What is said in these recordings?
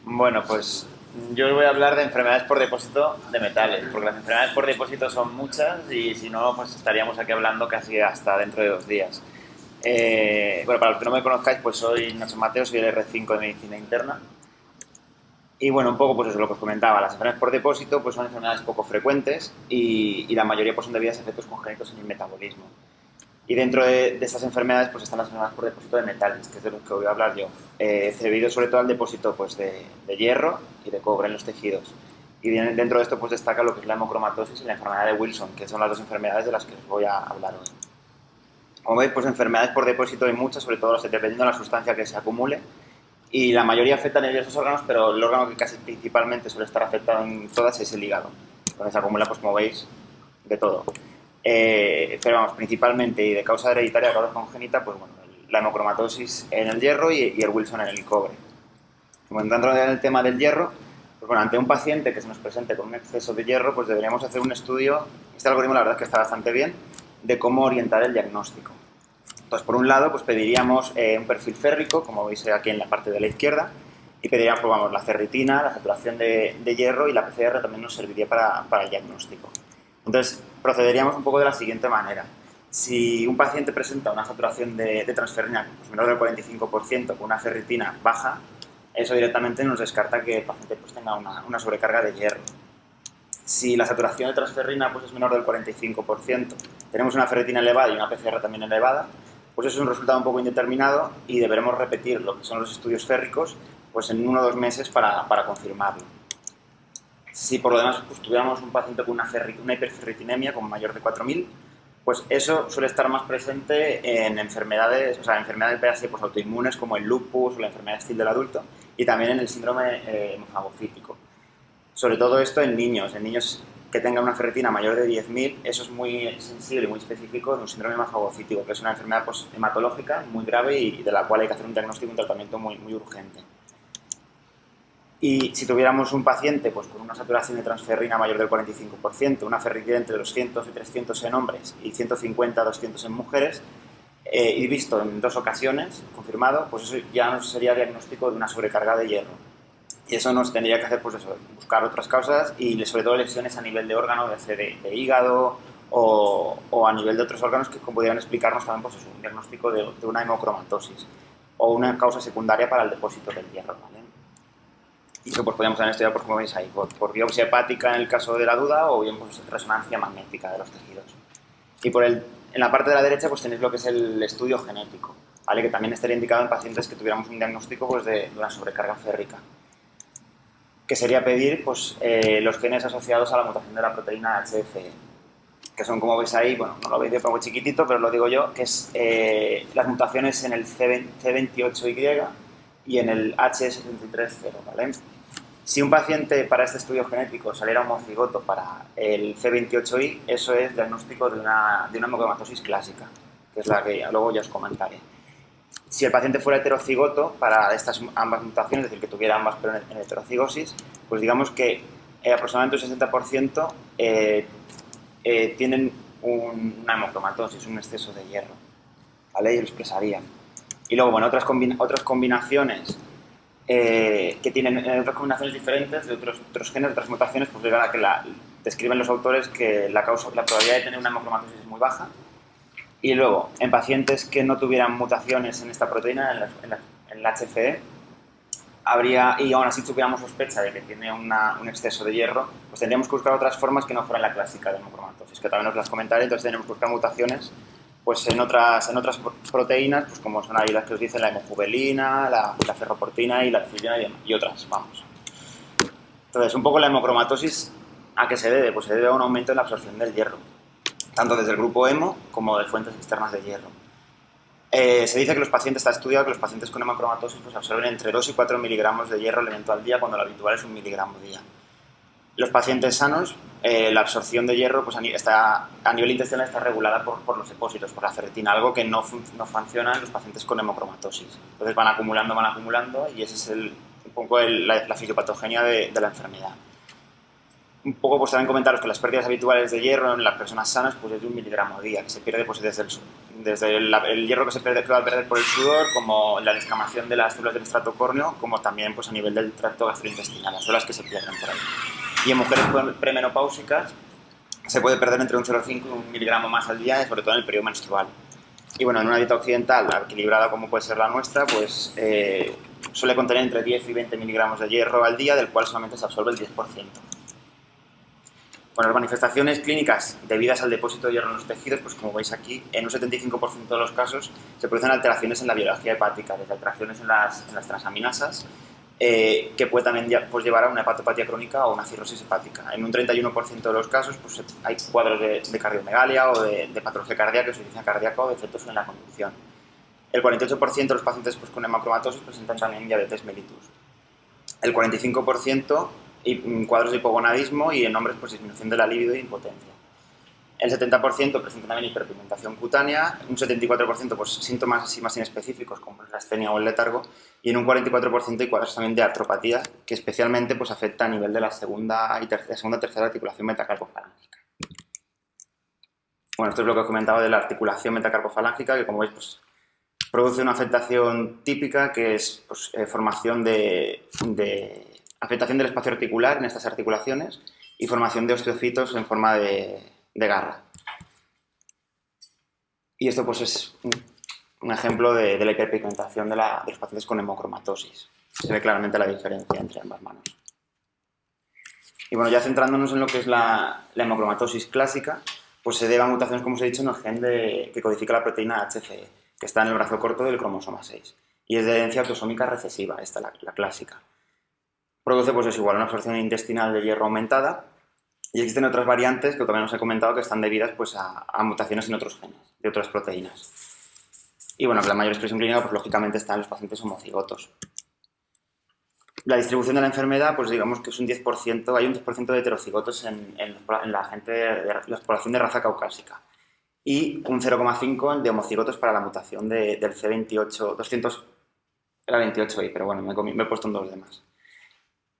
Bueno, pues yo voy a hablar de enfermedades por depósito de metales, porque las enfermedades por depósito son muchas y si no, pues estaríamos aquí hablando casi hasta dentro de 2 días. Bueno, para los que no me conozcáis, pues soy Nacho Mateo, soy el R5 de Medicina Interna. Y bueno, un poco pues eso, lo que os comentaba, las enfermedades por depósito pues son enfermedades poco frecuentes y la mayoría pues son debidas a efectos congénitos en el metabolismo. Y dentro de estas enfermedades pues están las enfermedades por depósito de metales, que es de lo que voy a hablar yo. Debido sobre todo al depósito pues, de hierro y de cobre en los tejidos. Y dentro de esto pues destaca lo que es la hemocromatosis y la enfermedad de Wilson, que son las dos enfermedades de las que os voy a hablar hoy. Como veis, pues enfermedades por depósito hay muchas, sobre todo dependiendo de la sustancia que se acumule. Y la mayoría afectan a diversos órganos, pero el órgano que casi principalmente suele estar afectado en todas es el hígado, donde se acumula, pues como veis, de todo. Pero vamos, principalmente y de causa hereditaria, causa congénita, pues bueno, la hemocromatosis en el hierro y el Wilson en el cobre. Bueno, dentro del tema del hierro, pues bueno, ante un paciente que se nos presente con un exceso de hierro, pues deberíamos hacer un estudio, este algoritmo la verdad es que está bastante bien, de cómo orientar el diagnóstico. Entonces, por un lado, pues pediríamos un perfil férrico, como veis aquí en la parte de la izquierda, y pediríamos, pues, vamos, la ferritina, la saturación de hierro y la PCR también nos serviría para el diagnóstico. Entonces, procederíamos un poco de la siguiente manera. Si un paciente presenta una saturación de transferrina pues, menor del 45% con una ferritina baja, eso directamente nos descarta que el paciente pues, tenga una sobrecarga de hierro. Si la saturación de transferrina pues, es menor del 45%, tenemos una ferritina elevada y una PCR también elevada, pues eso es un resultado un poco indeterminado y deberemos repetir lo que son los estudios férricos pues, en 1 o 2 meses para confirmarlo. Si por lo demás pues, tuviéramos un paciente con una hiperferritinemia con mayor de 4000, pues eso suele estar más presente en enfermedades, o sea, enfermedades pues, autoinmunes como el lupus o la enfermedad STIL del adulto y también en el síndrome hemofagocítico. Sobre todo esto en niños que tengan una ferritina mayor de 10.000, eso es muy sensible y muy específico de un síndrome hemofagocítico, que es una enfermedad pues, hematológica muy grave y de la cual hay que hacer un diagnóstico y un tratamiento muy, muy urgente. Y si tuviéramos un paciente pues, con una saturación de transferrina mayor del 45%, una ferritina entre 200 y 300 en hombres y 150 a 200 en mujeres, y visto en 2 ocasiones, confirmado, pues eso ya nos sería diagnóstico de una sobrecarga de hierro. Y eso nos tendría que hacer pues eso, buscar otras causas y sobre todo lesiones a nivel de órgano, ya sea de hígado o a nivel de otros órganos que pudieran explicarnos también pues eso, un diagnóstico de una hemocromatosis o una causa secundaria para el depósito del hierro. ¿Vale? Y eso pues podríamos también estudiar, pues, como veis ahí, por biopsia hepática en el caso de la duda o bien pues, resonancia magnética de los tejidos. Y en la parte de la derecha pues tenéis lo que es el estudio genético, ¿vale? Que también estaría indicado en pacientes que tuviéramos un diagnóstico pues, de una sobrecarga férrica, que sería pedir pues, los genes asociados a la mutación de la proteína HFE, que son, como veis ahí, bueno, no lo veis de poco chiquitito, pero lo digo yo, que es las mutaciones en el C28Y y en el H630, ¿vale? Si un paciente para este estudio genético saliera homocigoto para el C28Y, eso es diagnóstico de una hemocromatosis clásica, que es la que luego ya os comentaré. Si el paciente fuera heterocigoto para estas ambas mutaciones, es decir, que tuviera ambas pero en heterocigosis, pues digamos que aproximadamente un 60% tienen una hemocromatosis, un exceso de hierro, ¿vale? Y lo expresarían. Y luego, bueno, otras combinaciones que tienen otras combinaciones diferentes de otros genes, otras mutaciones, pues llegan a que describen los autores que la probabilidad de tener una hemocromatosis es muy baja. Y luego, en pacientes que no tuvieran mutaciones en esta proteína, en la HFE, y aún así tuviéramos sospecha de que tiene un exceso de hierro, pues tendríamos que buscar otras formas que no fueran la clásica de hemocromatosis, que también os las comentaré. Entonces tenemos que buscar mutaciones pues en otras proteínas, pues como son ahí las que os dicen la hemojubelina, la ferroportina y la arcillina y otras, vamos. Entonces, un poco la hemocromatosis, ¿a qué se debe? Pues se debe a un aumento en la absorción del hierro, tanto desde el grupo hemo como de fuentes externas de hierro. Se dice que está estudiado que los pacientes con hemocromatosis pues, absorben entre 2 y 4 miligramos de hierro elemento al día, cuando lo habitual es 1 miligramo día. Los pacientes sanos, la absorción de hierro pues, a nivel intestinal está regulada por los depósitos, por la ferritina, algo que no funciona en los pacientes con hemocromatosis. Entonces van acumulando y esa es un poco la fisiopatogenia de la enfermedad. un poco pues también comentaros que las pérdidas habituales de hierro en las personas sanas pues es de 1 miligramo día, que se pierde pues desde el hierro que va a perder por el sudor, como la descamación de las células del estrato córneo, como también pues a nivel del tracto gastrointestinal, las células que se pierden por ahí. Y en mujeres premenopáusicas se puede perder entre un 0,5 y 1 miligramo más al día, sobre todo en el periodo menstrual. Y bueno, en una dieta occidental equilibrada como puede ser la nuestra, pues suele contener entre 10 y 20 miligramos de hierro al día, del cual solamente se absorbe el 10%. Bueno, las manifestaciones clínicas debidas al depósito de hierro en los tejidos, pues como veis aquí, en un 75% de los casos se producen alteraciones en la biología hepática, desde alteraciones en las transaminasas, que puede también pues, llevar a una hepatopatía crónica o una cirrosis hepática. En un 31% de los casos pues, hay cuadros de cardiomegalia o de patología cardíaca, insuficiencia cardíaca o defectos en la conducción. El 48% de los pacientes pues, con hemocromatosis presentan también diabetes mellitus. El 45% y cuadros de hipogonadismo y en hombres pues, disminución de la libido e impotencia. El 70% presenta también hiperpigmentación cutánea, un 74% pues, síntomas así más inespecíficos como la astenia o el letargo, y en un 44% hay cuadros también de artropatía, que especialmente pues, afecta a nivel de la segunda y tercera articulación metacarpofalángica. Bueno, esto es lo que os comentaba de la articulación metacarpofalángica, que como veis pues, produce una afectación típica que es pues, formación de afectación del espacio articular en estas articulaciones y formación de osteocitos en forma de garra. Y esto pues es un ejemplo de la hiperpigmentación de los pacientes con hemocromatosis. Se ve claramente la diferencia entre ambas manos. Y bueno, ya centrándonos en lo que es la hemocromatosis clásica, pues se debe a mutaciones, como os he dicho, en el gen que codifica la proteína HCE, que está en el brazo corto del cromosoma 6. Y es de herencia autosómica recesiva, esta la clásica. Produce, pues es igual, una absorción intestinal de hierro aumentada. Y existen otras variantes que también os he comentado que están debidas pues, a mutaciones en otros genes, de otras proteínas. Y bueno, la mayor expresión clínica, pues lógicamente está en los pacientes homocigotos. La distribución de la enfermedad, pues digamos que es un 10%, hay un 10% de heterocigotos en la gente de la población de raza caucásica. Y un 0,5% de homocigotos para la mutación del C28, 200, era 28i, pero bueno, me he puesto un 2 de más.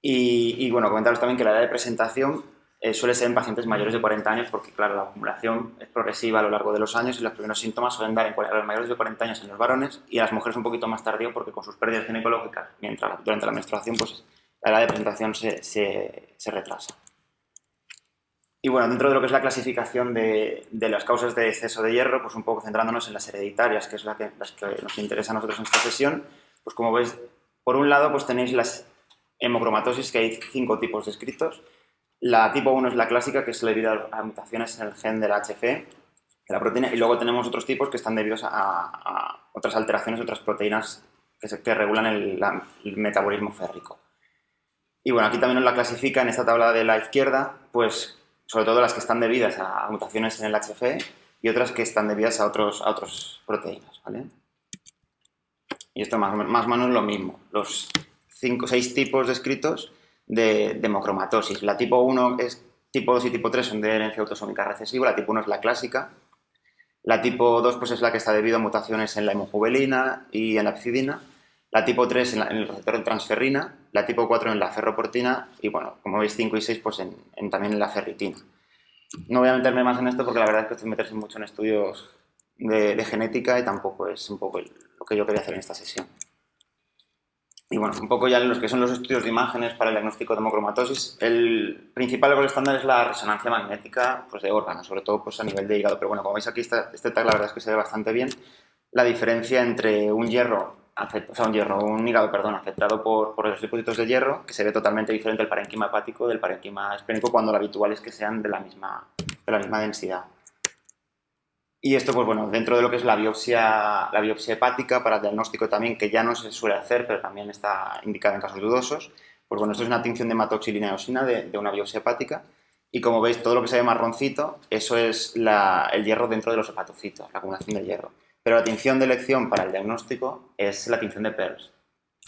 Y bueno, comentaros también que la edad de presentación suele ser en pacientes mayores de 40 años porque, claro, la acumulación es progresiva a lo largo de los años y los primeros síntomas suelen dar a los mayores de 40 años en los varones y a las mujeres un poquito más tardío porque con sus pérdidas ginecológicas durante la menstruación, pues la edad de presentación se retrasa. Y bueno, dentro de lo que es la clasificación de las causas de exceso de hierro, pues un poco centrándonos en las hereditarias, que es las que nos interesa a nosotros en esta sesión, pues como veis, por un lado pues tenéis las hemocromatosis, que hay 5 tipos descritos. La tipo 1 es la clásica, que es debido a mutaciones en el gen de la HCE, de la proteína, y luego tenemos otros tipos que están debidos a otras alteraciones, otras proteínas que regulan el metabolismo férrico. Y bueno, aquí también nos la clasifica en esta tabla de la izquierda, pues sobre todo las que están debidas a mutaciones en el HCE y otras que están debidas a otras proteínas, ¿vale? Y esto más o menos lo mismo, los 6 tipos descritos de hemocromatosis. La tipo 1 es tipo 2 y tipo 3 son de herencia autosómica recesiva, la tipo 1 es la clásica. La tipo 2 pues, es la que está debido a mutaciones en la hemojuvelina y en la pcidina. La tipo 3 en el receptor de transferrina. La tipo 4 en la ferroportina. Y bueno, como veis 5 y 6 pues también en la ferritina. No voy a meterme más en esto porque la verdad es que estoy meterse mucho en estudios de genética y tampoco es un poco lo que yo quería hacer en esta sesión. Y bueno, un poco ya en los que son los estudios de imágenes para el diagnóstico de hemocromatosis, el principal gol estándar es la resonancia magnética pues, de órganos, sobre todo pues, a nivel de hígado. Pero bueno, como veis aquí, este tag la verdad es que se ve bastante bien la diferencia entre un hígado afectado por los depósitos de hierro, que se ve totalmente diferente el parénquima hepático del parénquima esplénico, cuando lo habitual es que sean de la misma densidad. Y esto, pues bueno, dentro de lo que es la biopsia hepática para el diagnóstico también, que ya no se suele hacer, pero también está indicada en casos dudosos, pues bueno, esto es una tinción de hematoxilina eosina de una biopsia hepática. Y como veis, todo lo que se ve marroncito, eso es el hierro dentro de los hepatocitos, la acumulación de hierro. Pero la tinción de elección para el diagnóstico es la tinción de Pearls,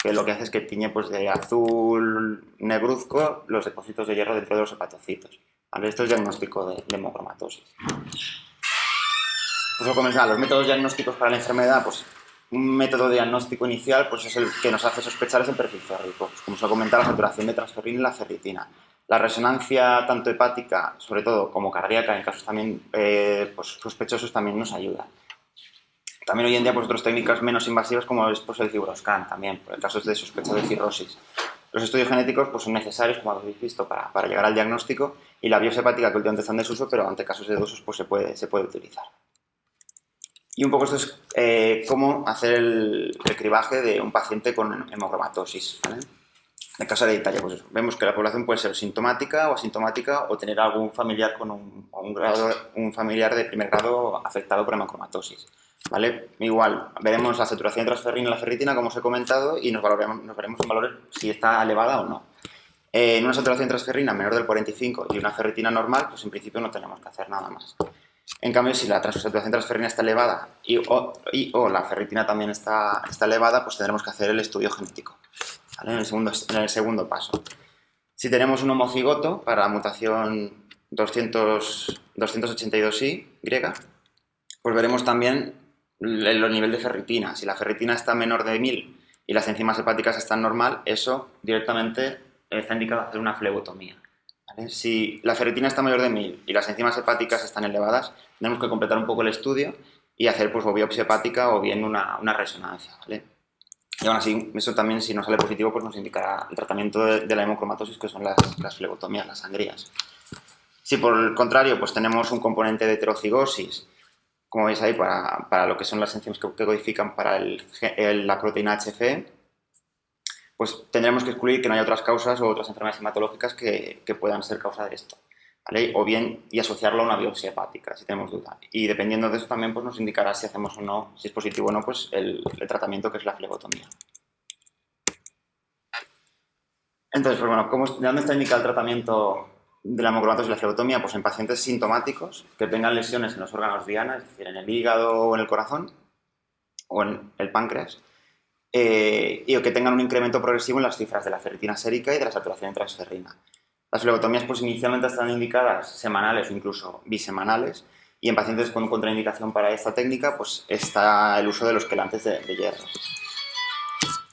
que lo que hace es que tiñe pues, de azul negruzco los depósitos de hierro dentro de los hepatocitos. ¿Vale? Esto es diagnóstico de hemocromatosis. Pues comenzar, los métodos diagnósticos para la enfermedad, pues un método diagnóstico inicial pues es el que nos hace sospechar es el perfil férrico. Pues, como os he comentado, la saturación de transferrina y la ferritina. La resonancia tanto hepática, sobre todo, como cardíaca, en casos también pues, sospechosos, también nos ayuda. También hoy en día pues otras técnicas menos invasivas como es pues, el fibroscan también, en casos de sospecha de cirrosis. Los estudios genéticos pues, son necesarios, como habéis visto, para llegar al diagnóstico, y la biopsia hepática que últimamente está en desuso, pero ante casos de dudosos pues, se puede utilizar. Y un poco esto es cómo hacer el cribaje de un paciente con hemocromatosis, ¿vale? En caso hereditaria, pues eso. Vemos que la población puede ser sintomática o asintomática o tener algún familiar con un familiar de primer grado afectado por hemocromatosis. ¿Vale? Igual, veremos la saturación de transferrina y la ferritina, como os he comentado, y nos veremos en valores si está elevada o no. En una saturación de transferrina menor del 45 y una ferritina normal, pues en principio no tenemos que hacer nada más. En cambio, si la saturación de transferrina está elevada o la ferritina también está elevada, pues tendremos que hacer el estudio genético, ¿vale? En el segundo paso. Si tenemos un homocigoto para la mutación 282Y, pues veremos también el nivel de ferritina. Si la ferritina está menor de 1000 y las enzimas hepáticas están normal, eso directamente está indicado hacer una flebotomía. ¿Vale? Si la ferritina está mayor de 1000 y las enzimas hepáticas están elevadas, tenemos que completar un poco el estudio y hacer pues, o biopsia hepática o bien una resonancia. ¿Vale? Y aún así, eso también, si no sale positivo, pues nos indicará el tratamiento de la hemocromatosis, que son las flebotomías, las sangrías. Si por el contrario, pues tenemos un componente de heterocigosis, como veis ahí, para lo que son las enzimas que codifican para la proteína HFE, pues tendremos que excluir que no haya otras causas o otras enfermedades hematológicas que puedan ser causa de esto, ¿vale? O bien, y asociarlo a una biopsia hepática, si tenemos duda. Y dependiendo de eso también pues, nos indicará si hacemos o no, si es positivo o no, pues el tratamiento que es la flebotomía. Entonces, pues bueno, ¿de dónde está indicado el tratamiento de la hemocromatosis y la flebotomía? Pues en pacientes sintomáticos que tengan lesiones en los órganos diana, es decir, en el hígado o en el corazón o en el páncreas, y que tengan un incremento progresivo en las cifras de la ferritina sérica y de la saturación de transferrina. Las flebotomías pues inicialmente están indicadas semanales o incluso bisemanales, y en pacientes con contraindicación para esta técnica pues está el uso de los quelantes de hierro.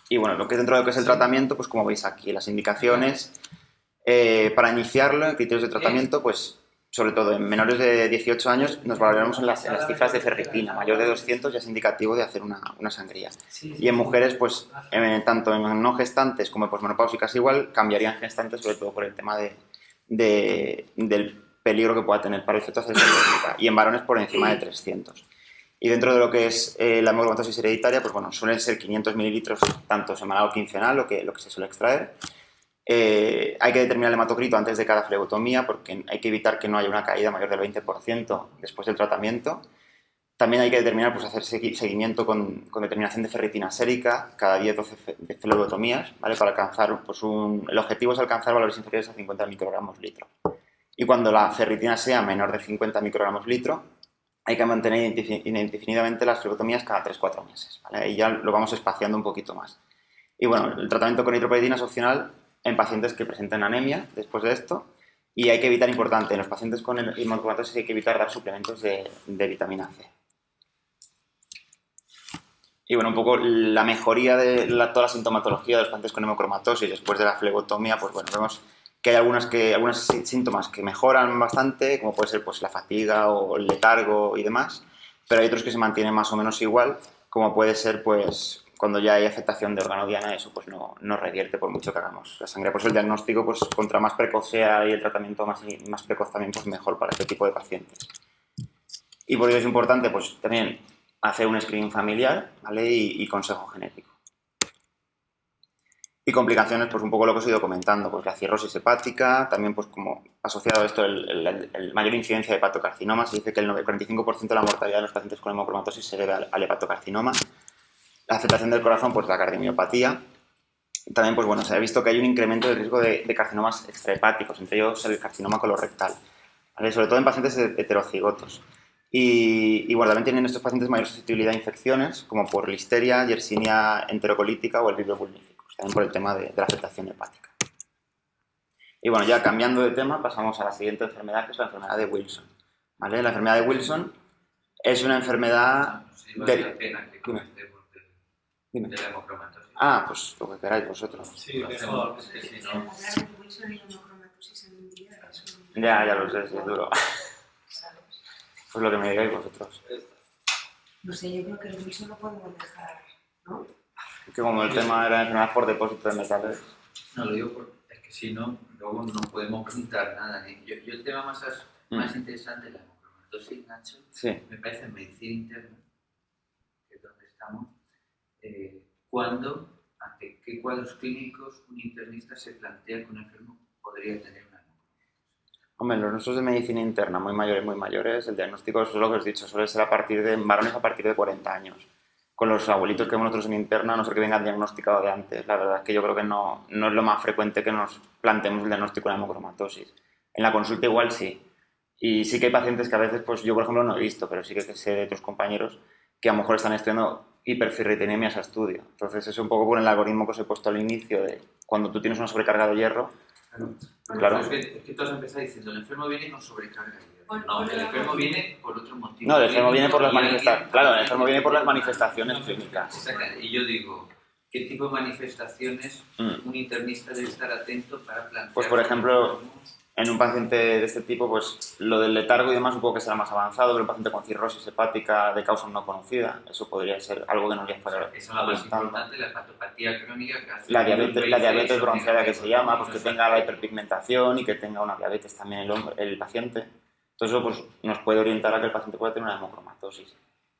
Y bueno, lo que dentro de lo que es el tratamiento, pues como veis aquí, las indicaciones para iniciarlo, en criterios de tratamiento, pues sobre todo en menores de 18 años nos valoraremos en las cifras de ferritina. Mayor de 200 ya es indicativo de hacer una sangría. Y en mujeres, pues tanto en no gestantes como en posmenopáusicas igual, cambiarían gestantes, sobre todo por el tema del peligro que pueda tener para el feto hacer esa y en varones por encima de 300. Y dentro de lo que es la hemocromatosis hereditaria, pues bueno, suelen ser 500 mililitros tanto semanal o quincenal, lo que se suele extraer. Hay que determinar el hematocrito antes de cada flebotomía porque hay que evitar que no haya una caída mayor del 20% después del tratamiento. También hay que determinar, pues hacer seguimiento con determinación de ferritina sérica cada 10-12 flebotomías, ¿vale? Para alcanzar, pues el objetivo es alcanzar valores inferiores a 50 microgramos litro. Y cuando la ferritina sea menor de 50 microgramos litro, hay que mantener indefinidamente las flebotomías cada 3-4 meses, ¿vale? Y ya lo vamos espaciando un poquito más. Y bueno, el tratamiento con eritropoyetina es opcional en pacientes que presenten anemia después de esto, y hay que evitar, importante, en los pacientes con hemocromatosis hay que evitar dar suplementos de vitamina C. Y bueno, un poco la mejoría de toda la sintomatología de los pacientes con hemocromatosis después de la flebotomía, pues bueno, vemos que hay algunos síntomas que mejoran bastante, como puede ser pues, la fatiga o el letargo y demás, pero hay otros que se mantienen más o menos igual, como puede ser pues cuando ya hay afectación de órgano diana, eso pues no revierte por mucho que hagamos la sangre. Por eso el diagnóstico, pues contra más precoz sea y el tratamiento más precoz también, pues mejor para este tipo de pacientes. Y por ello es importante pues también hacer un screening familiar, ¿vale? y consejo genético. Y complicaciones, pues un poco lo que os he ido comentando, pues la cirrosis hepática, también pues como asociado a esto el mayor incidencia de hepatocarcinoma, se dice que el 45% de la mortalidad de los pacientes con hemocromatosis se debe al hepatocarcinoma. La afectación del corazón, pues la cardiomiopatía. También, pues bueno, se ha visto que hay un incremento del riesgo de carcinomas extrahepáticos, entre ellos el carcinoma colorectal, ¿vale? Sobre todo en pacientes heterocigotos. Y bueno, también tienen estos pacientes mayor susceptibilidad a infecciones, como por listeria, yersinia enterocolítica o el vibrio pulmoníferus, también por el tema de la afectación hepática. Y bueno, ya cambiando de tema, pasamos a la siguiente enfermedad, que es la enfermedad de Wilson, ¿vale? La enfermedad de Wilson es una enfermedad... Dime. De la hemocromatosis. Ah, pues lo que queráis vosotros. Sí, mejor, es que si no... hemocromatosis en un día es Ya lo sé, sí, es duro. ¿sabes? Pues lo que me digáis vosotros. No sé, yo creo que el pulso lo podemos dejar, ¿no? Que como el tema era enfermedad por depósito de metales. No, lo digo porque es que si no, luego no podemos preguntar nada. Yo el tema más interesante de la hemocromatosis, Nacho, Sí. me parece en medicina interna, que es donde estamos, cuando, ante qué cuadros clínicos un internista se plantea que un enfermo podría tener una hemocromatosis. Hombre, los nuestros de medicina interna, muy mayores, el diagnóstico, eso es lo que os he dicho, suele ser a partir de varones a partir de 40 años. Con los abuelitos que vemos nosotros en interna, a no ser que vengan diagnosticado de antes. La verdad es que yo creo que no es lo más frecuente que nos planteemos el diagnóstico de la hemocromatosis. En la consulta igual sí. Y sí que hay pacientes que a veces, pues yo por ejemplo no he visto, pero sí que sé de otros compañeros que a lo mejor están estudiando hiperferritinemias a estudio. Entonces es un poco por el algoritmo que os he puesto al inicio de cuando tú tienes una sobrecarga de hierro. Claro. Es que tú has empezado diciendo, el enfermo viene con sobrecarga de hierro. Por No, el la- enfermo viene por otro motivo. No, el enfermo viene por las Y alguien- manifestaciones. Claro, el enfermo viene por las manifestaciones clínicas. Exactamente. Y yo digo, ¿qué tipo de manifestaciones un internista debe estar atento para plantear? Pues, por ejemplo, en un paciente de este tipo, pues lo del letargo y demás supongo que será más avanzado, pero un paciente con cirrosis hepática de causa no conocida, eso podría ser algo que nos ya fuera Esa es la más importante, la hepatopatía crónica que hace... la diabetes bronceada que se llama, pues que tenga la hiperpigmentación y que tenga una diabetes también el paciente. Todo eso pues, nos puede orientar a que el paciente pueda tener una hemocromatosis.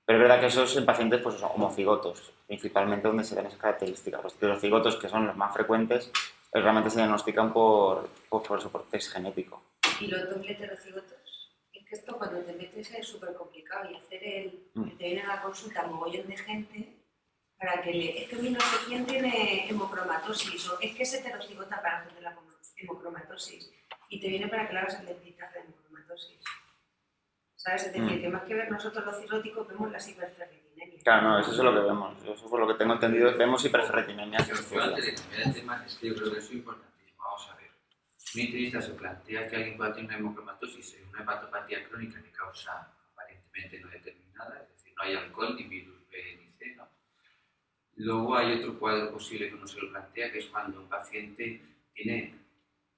Pero es verdad que esos en pacientes pues, son homocigotos, principalmente donde se dan esas características. Los cigotos, que son los más frecuentes, realmente se diagnostican por test genético. ¿Y los doble heterocigotos? Es que esto cuando te metes es súper complicado y hacer te viene a la consulta mogollón de gente para que es que mi no sé quién tiene hemocromatosis o es que es heterocigota para hacer la hemocromatosis y te viene para que le hagas el depistaje de hemocromatosis. ¿Sabes? Es decir, que más que ver nosotros los cirróticos vemos las hiperferritinemias. Claro, no, eso es lo que vemos. Eso por lo que tengo entendido, vemos hiperferritinemias. Yo antes de cambiar el tema, es que yo creo que eso es importantísimo. Vamos a ver. Un internista se plantea que alguien pueda tener una hemocromatosis en una hepatopatía crónica de causa aparentemente no determinada, es decir, no hay alcohol, ni virus B ni C, ¿no? Luego hay otro cuadro posible que uno se lo plantea, que es cuando un paciente tiene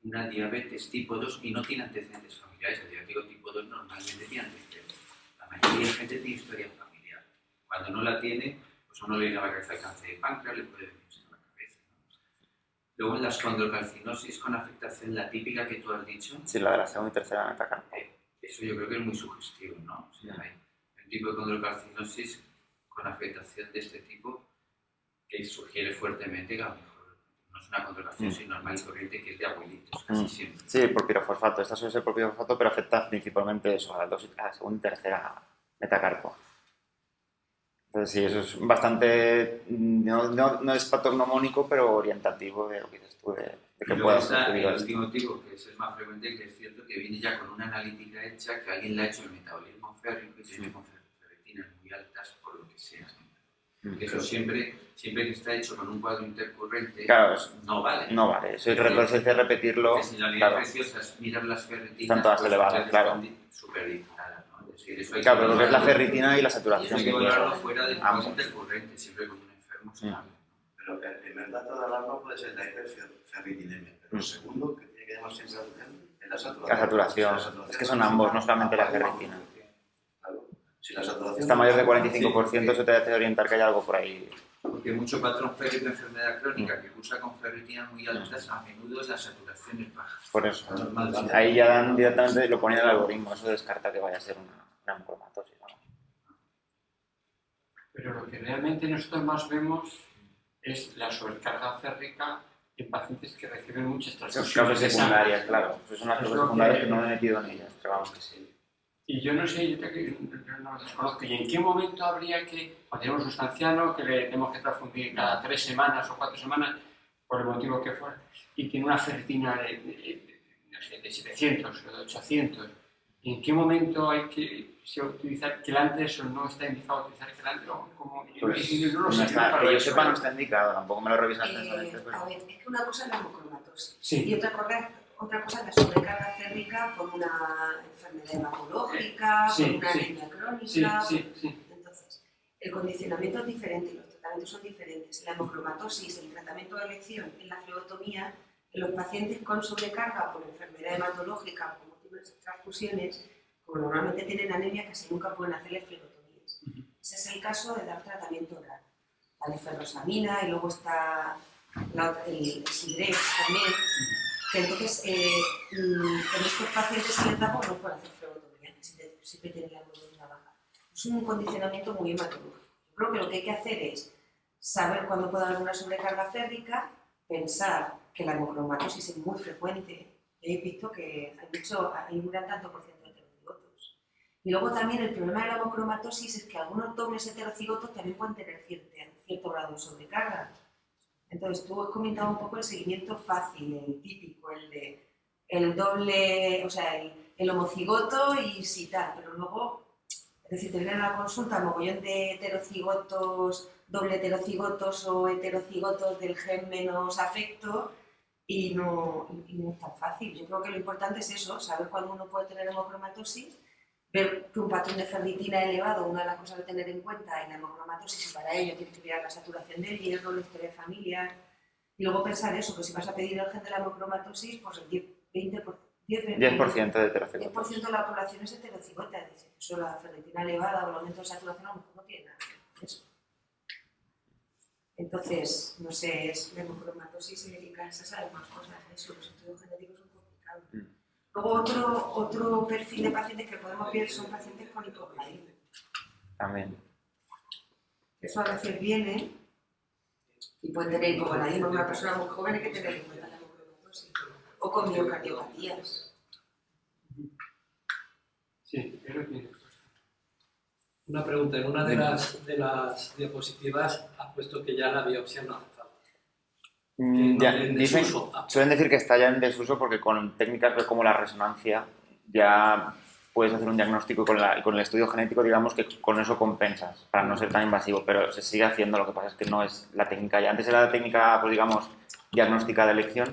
una diabetes tipo 2 y no tiene antecedentes familiares. El diabético tipo 2 normalmente tiene antecedentes. La mayoría de la gente tiene historia familiar. Cuando no la tiene, pues uno le viene a la cabeza el cáncer de páncreas, le puede venir a la cabeza, ¿no? Luego en las condrocalcinosis con afectación, la típica que tú has dicho. Sí, la de la segunda y tercera metacarpo. Eso yo creo que es muy sugestivo, ¿no? O sea, hay un tipo de condrocalcinosis con afectación de este tipo que sugiere fuertemente que a lo mejor no es una condrocalcinosis normal y corriente, que es de abuelitos, casi siempre. Sí, por pirofosfato. Esta suele ser por pirofosfato, pero afecta principalmente eso, a la segunda y tercera metacarpo. Entonces sí, eso es bastante, no es patognomónico, pero orientativo de lo que dices tú, de que pueda ser. suceder. El último tipo, que es el más frecuente, que es cierto que viene ya con una analítica hecha, que alguien le ha hecho el metabolismo férrico y tiene con ferritinas muy altas por lo que sea. Que eso siempre que está hecho con un cuadro intercurrente, claro, no vale. No vale, eso es repetirlo. Que si la unidad preciosa es mirar las ferritinas, están todas elevadas, claro. Súper disparadas, ¿no? Es decir, eso hay claro, pero lo que es la ferritina y la saturación. Hay que valorarlo fuera del cuadro intercurrente, siempre con un enfermo estable. Pero el primer dato de alarma puede ser la hiperferritinemia, pero el segundo, que tiene que llamar siempre la atención, es la saturación. La saturación. Es que son ambos, no solamente la ferritina. Claro. Si la saturación está mayor de 45%, eso te debe orientar que hay algo por ahí. Porque mucho patrón férrico de enfermedad crónica que cursa con ferritinas muy altas, a menudo la saturación es baja. Por eso. Ahí ya dan directamente, lo ponen en el algoritmo, eso descarta que vaya a ser una hemocromatosis. Pero lo que realmente nosotros más vemos es la sobrecarga férrica en pacientes que reciben muchas transfusiones. Causas secundarias, claro. Son las causas secundarias que no me he metido en ellas, pero vamos que sí. Y yo no sé, yo no las conozco. ¿Y en qué momento habría que, o tenemos un anciano que le tenemos que transfundir cada 3 semanas o 4 semanas, por el motivo que fuera, y tiene una ferritina no sé, de 700 o de 800? ¿En qué momento hay que utilizar quelantes o no está indicado utilizar quelantes? Pues, yo no sé. Que yo sepa, no está indicado, tampoco me lo revisas extensamente. A ver, es que una cosa es la hemocromatosis sí. Y otra cosa es la sobrecarga férrica por una enfermedad hematológica, por una anemia crónica. Entonces, el condicionamiento es diferente y los tratamientos son diferentes. La hemocromatosis, el tratamiento de elección en la flebotomía En los pacientes con sobrecarga por enfermedad hematológica, por múltiples transfusiones, como normalmente tienen anemia, casi nunca pueden hacerle flebotomías. Ese es el caso de dar tratamiento oral. La leferrosamina y luego está el Sidrex también, que entonces en estos pacientes si les damos no pueden hacer flebotomía, si tienen la hemoglobina baja. Es un condicionamiento muy hematológico. Yo creo que lo que hay que hacer es saber cuándo puede haber una sobrecarga férrica, pensar que la hemocromatosis es muy frecuente. He visto que hay un gran tanto por ciento de heterocigotos. Y luego también el problema de la hemocromatosis es que algunos dobles heterocigotos también pueden tener cierto grado de sobrecarga. Entonces tú has comentado un poco el seguimiento fácil, el típico, el doble, o sea, el homocigoto y sí tal, pero luego, es decir, te vienen a la consulta mogollón de heterocigotos, doble heterocigotos o heterocigotos del gen menos afecto y no es tan fácil. Yo creo que lo importante es eso, saber cuándo uno puede tener hemocromatosis, ver que un patrón de ferritina elevado, una de las cosas a tener en cuenta en la hemocromatosis, y para ello tienes que mirar la saturación del hierro, la historia familiar, y luego pensar eso, que si vas a pedir el gen de la hemocromatosis, pues el 10% de heterocigotos. 10% de la población es heterocigota, es decir, eso la ferritina elevada o el aumento de saturación a lo mejor no tiene nada que ver con eso. Entonces, no sé, es la hemocromatosis hereditaria, se sabe más cosas de eso, los estudios genéticos son complicados. Luego otro perfil de pacientes que podemos ver son pacientes con hipogladismo. También. Eso a veces viene y puede tener hipogladismo en una persona muy joven, hay que tener en cuenta la hemocromatosis. O con miocardiopatías. Sí, creo que... Una pregunta, en una de las diapositivas has puesto que ya la biopsia no hace falta. Suelen decir que está ya en desuso porque con técnicas como la resonancia ya puedes hacer un diagnóstico y con el estudio genético digamos que con eso compensas para no ser tan invasivo, pero se sigue haciendo, lo que pasa es que no es la técnica ya. Antes era la técnica, pues digamos, diagnóstica de elección.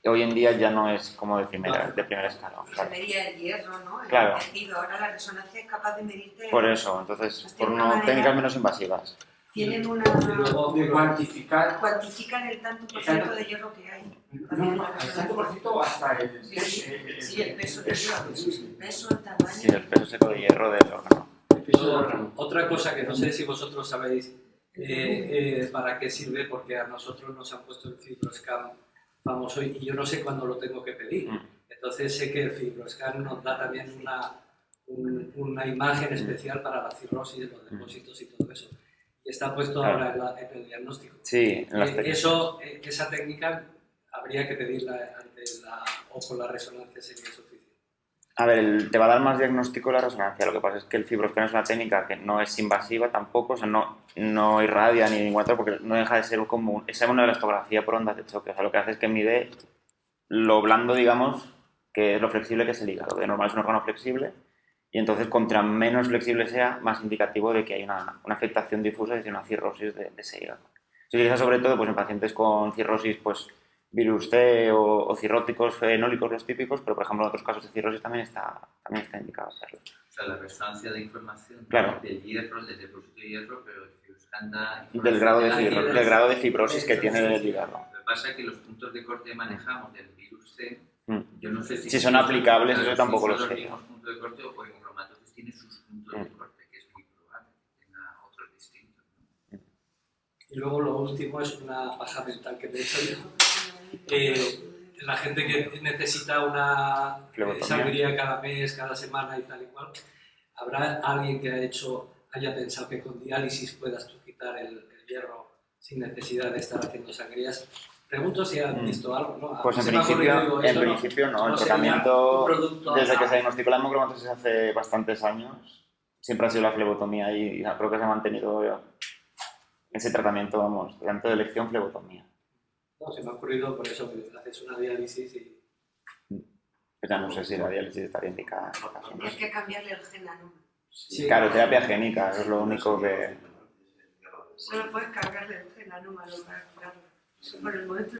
Hoy en día ya no es como de primera escala. Se medía el hierro, ¿no? Claro. Ahora la resonancia es capaz de medirte... Por eso, entonces, por técnicas menos invasivas. Tienen una... de cuantificar... Cuantifican el tanto por ciento de hierro que hay. No, el tanto por ciento hasta el peso. Sí, el peso de hierro. El peso, el tamaño... Sí, el peso seco de hierro del órgano. Otra cosa que no sé si vosotros sabéis para qué sirve, porque a nosotros nos han puesto el FibroScan famoso y yo no sé cuándo lo tengo que pedir. Entonces sé que el FibroScan nos da también una imagen especial para la cirrosis, los depósitos y todo eso. Y está puesto ahora en el diagnóstico. Sí, en las esa técnica habría que pedirla o con la resonancia sería suficiente. A ver, te va a dar más diagnóstico la resonancia. Lo que pasa es que el FibroScan es una técnica que no es invasiva tampoco, o sea, no irradia ni ninguna otra, porque no deja de ser como esa una elastografía por ondas de choque. O sea, lo que hace es que mide lo blando, digamos, que es lo flexible que es el hígado. De normal es un órgano flexible y entonces, contra menos flexible sea, más indicativo de que hay una afectación difusa y una cirrosis de ese hígado. Se utiliza sobre todo pues, en pacientes con cirrosis, pues, virus C o cirróticos fenólicos, los típicos, pero por ejemplo en otros casos de cirrosis también está indicado hacerlo. O sea, la resonancia de información del hierro, del depósito de hierro, pero el FibroScan da del grado de fibrosis que tiene el hígado. Lo que pasa es que los puntos de corte que manejamos del virus C, yo no sé si son aplicables, eso tampoco lo sé. Si son los mismos puntos de corte o hemocromatosis tiene sus puntos de corte, que es muy probable que tenga otros distintos, ¿no? Y luego lo último es una paja mental que te he hecho yo. La gente que necesita una sangría cada mes, cada semana y tal y cual, ¿habrá alguien que haya pensado que con diálisis puedas tú quitar el hierro sin necesidad de estar haciendo sangrías? Pregunto si han visto algo, ¿no? Pues en principio no. El tratamiento, desde que se diagnosticó la hemocromatosis hace bastantes años, siempre ha sido la flebotomía y creo que se ha mantenido ese tratamiento, vamos, durante la elección flebotomía. No, se me ha ocurrido por eso que haces una diálisis y... Pues ya no sé si la diálisis estaría indicada. Tienes que cambiarle el gen anómalo. Sí, claro, terapia génica, es lo único que... Solo puedes cambiarle el gen anómalo para curarlo. Por el momento